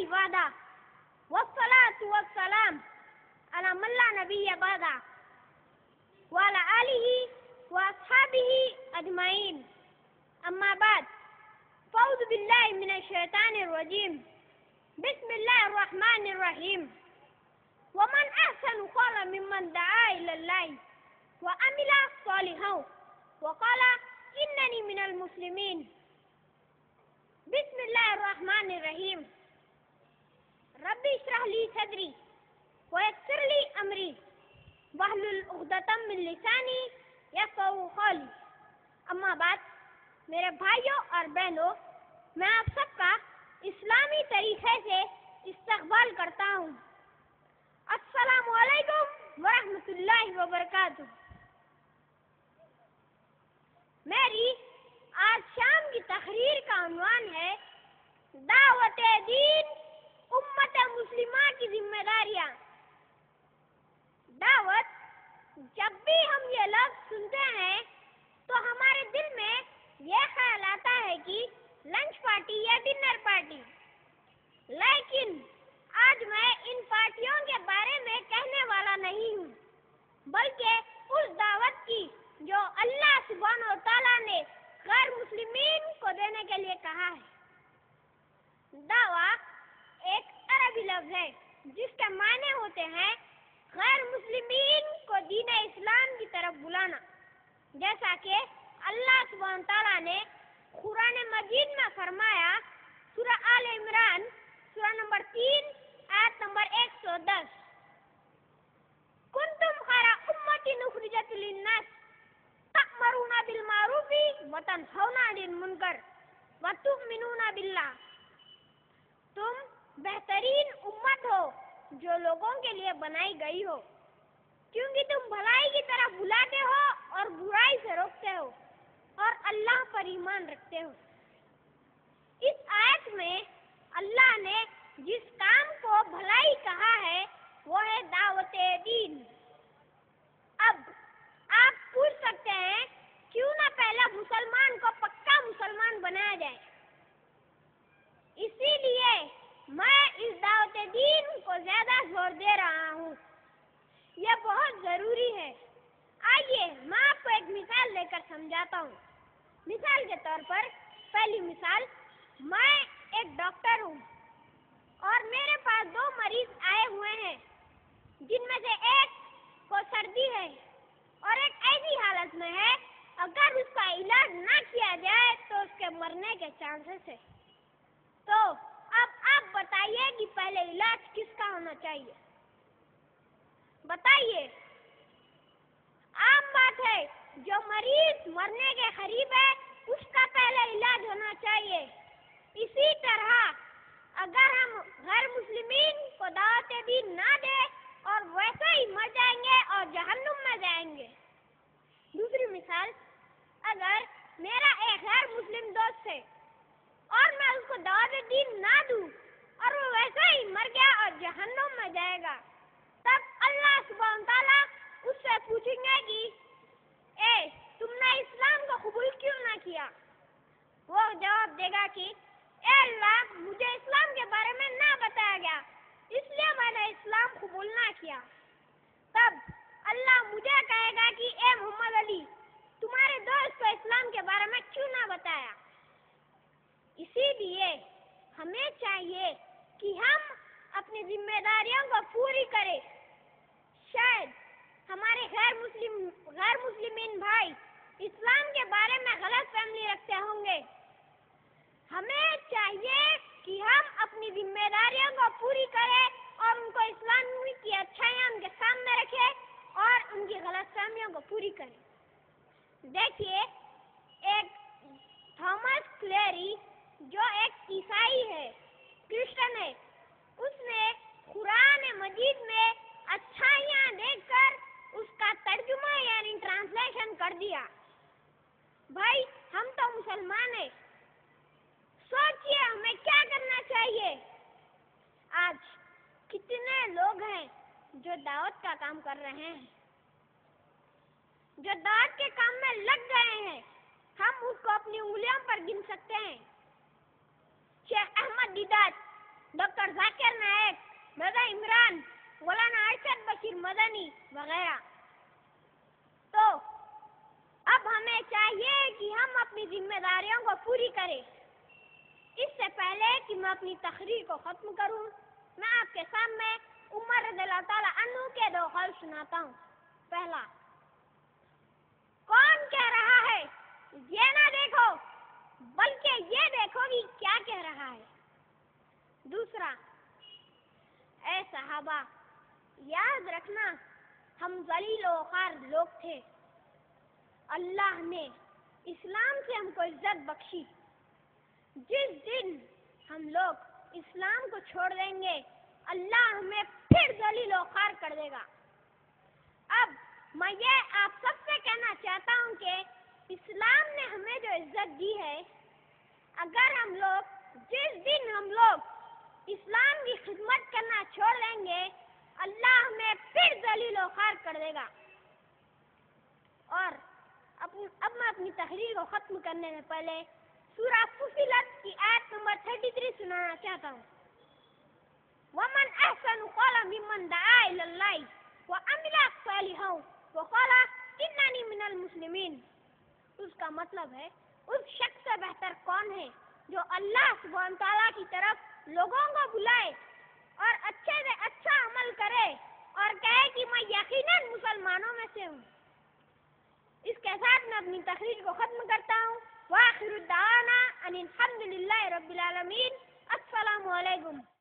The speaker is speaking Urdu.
وحدہ والصلاة والسلام علی من لا نبی بعدہ وعلی آلہ واصحابہ اجمعین اما بعد فاعوذ باللہ من الشیطان الرجیم بسم اللہ الرحمن الرحیم ومن احسن قولا ممن دعا الی اللہ وعمل صالحا وقال اننی من المسلمین بسم اللہ الرحمن الرحیم ربی اشرح لی صدری ویسر لی امری واحلل عقدۃ من لسانی یفقہوا قولی اما بعد میرے بھائیوں اور بہنوں، میں آپ سب کا اسلامی طریقے سے استقبال کرتا ہوں۔ السلام علیکم ورحمۃ اللہ وبرکاتہ۔ میری آج شام کی تقریر کا عنوان ہے دعوت دین امت مسلمہ کی ذمہ داریاں۔ دعوت، جب بھی ہم یہ لفظ سنتے ہیں تو ہمارے دل میں یہ خیال آتا ہے کہ لنچ پارٹی یا ڈنر پارٹی، لیکن آج میں ان پارٹیوں کے بارے میں کہنے والا نہیں ہوں، بلکہ اس دعوت کی جو اللہ سبحانہ و تعالیٰ نے غیر مسلمین کو دینے کے لیے کہا ہے۔ دعوت ایک عربی لفظ ہے جس کے معنی ہوتے ہیں غیر مسلمین کو دین اسلام کی طرف بلانا، جیسا کہ اللہ سبحانہ تعالیٰ نے قرآن مجید میں فرمایا، سورہ آل عمران سورہ نمبر 3 آیت نمبر 110، کنتم خیر امۃ اخرجت للناس تأمرون بالمعروف وتنہون عن المنکر وتؤمنون باللہ۔ تم بہترین امت ہو جو لوگوں کے لیے بنائی گئی ہو، کیونکہ تم بھلائی کی طرف بلاتے ہو اور برائی سے روکتے ہو اور اللہ پر ایمان رکھتے ہو۔ اس آیت میں اللہ نے جس کام کو بھلائی کہا ہے وہ ہے دعوت دین۔ اب آپ پوچھ سکتے ہیں کیوں نہ پہلا مسلمان کو پکا مسلمان بنایا جائے؟ اسی لیے میں اس دعوت دین کو زیادہ زور دے رہا ہوں، یہ بہت ضروری ہے۔ آئیے میں آپ کو ایک مثال لے کر سمجھاتا ہوں۔ مثال کے طور پر، پہلی مثال، میں ایک ڈاکٹر ہوں اور میرے پاس 2 مریض آئے ہوئے ہیں، جن میں سے ایک کو سردی ہے اور ایک ایسی حالت میں ہے اگر اس کا علاج نہ کیا جائے تو اس کے مرنے کے چانسز ہے۔ تو اب آپ بتائیے کہ پہلے علاج کس کا ہونا چاہیے؟ بتائیے۔ عام بات ہے، جو مریض مرنے کے قریب ہے اس کا پہلے علاج ہونا چاہیے۔ اسی طرح اگر ہم غیر مسلمین کو دعوت دین نہ دیں اور ویسے ہی مر جائیں گے اور جہنم میں جائیں گے۔ دوسری مثال، اگر میرا ایک غیر مسلم دوست ہے اور میں اس کو دعوت دین نہ دوں اور وہ ویسے ہی مر گیا اور جہنم میں جائے گا، تب اللہ سبحانہ تعالیٰ اس سے پوچھیں گے کہ تم نے اسلام کو قبول کیوں نہ کیا؟ وہ جواب دے گا کہ اے اللہ، مجھے اسلام کے بارے میں نہ بتایا گیا، اس لیے میں نے اسلام قبول نہ کیا۔ تب اللہ مجھے کہے گا کہ اے محمد علی، تمہارے دوست کو اسلام کے بارے میں کیوں نہ بتایا؟ اسی لیے ہمیں چاہیے کہ ہم اپنی ذمہ داریوں کو پوری کریں۔ شاید ہمارے غیر مسلمین بھائی اسلام کے بارے میں غلط فہمی رکھتے ہوں گے۔ ہمیں چاہیے کہ ہم اپنی ذمہ داریوں کو پوری کریں اور ان کو اسلام کی اچھائیاں ان کے سامنے رکھیں اور ان کی غلط فہمیوں کو پوری کریں۔ دیکھیے، ایک تھامس کلیری جو ایک عیسائی ہے، کرسچن ہے، اس نے قرآن مجید میں اچھائیاں دیکھ کر اس کا ترجمہ یعنی ٹرانسلیشن کر دیا۔ بھائی، ہم تو مسلمان ہیں، سوچئے ہمیں کیا کرنا چاہیے؟ آج کتنے لوگ ہیں جو دعوت کا کام کر رہے ہیں، جو دعوت کے کام میں لگ گئے ہیں، ہم اس کو اپنی انگلیوں پر گن سکتے ہیں۔ شیخ احمد دیدات، ڈاکٹر ذاکر نائک، مرزا عمران، مولانا ارشد بشیر مدنی وغیرہ۔ تو اب ہمیں چاہیے کہ ہم اپنی ذمہ داریوں کو پوری کریں۔ اس سے پہلے کہ میں اپنی تقریر کو ختم کروں، میں آپ کے سامنے عمر رضی اللہ تعالیٰ عنہ کے دو قول سناتا ہوں۔ پہلا، کون کہہ رہا ہے یہ نہ دیکھو بلکہ یہ دیکھو کہ کیا کہہ رہا ہے۔ دوسرا، اے صحابہ، یاد رکھنا ہم ذلیل و خوار لوگ تھے، اللہ نے اسلام سے ہم کو عزت بخشی، جس دن ہم لوگ اسلام کو چھوڑ دیں گے اللہ ہمیں پھر ذلیل و خوار کر دے گا۔ اب میں یہ آپ سب سے کہنا چاہتا ہوں کہ اسلام نے ہمیں جو عزت دی ہے، اگر ہم لوگ جس دن ہم لوگ اسلام کی خدمت کرنا چھوڑ دیں گے اللہ ہمیں پھر ذلیل و خوار کر دے گا۔ اور اب میں اپنی تحریر کو ختم کرنے سے پہلے سورہ فصلت کی آیت نمبر 33 سنانا چاہتا ہوں۔ وَمَنْ أَحْسَنُ قَوْلًا مِّمَّنْ دَعَا إِلَى اللَّهِ وَعَمِلَ صَالِحًا وَقَالَ إِنَّنِي مِنَ الْمُسْلِمِينَ۔ اس کا مطلب ہے اس شخص سے بہتر کون ہے جو اللہ سبحانہ تعالیٰ کی طرف لوگوں کو بلائے اور اچھے سے اچھا عمل کرے اور کہے کہ میں یقیناً مسلمانوں میں سے ہوں۔ اس کے ساتھ میں اپنی تقریر کو ختم کرتا ہوں۔ وآخر الدعوانا ان الحمد للہ رب العالمین۔ السلام علیکم۔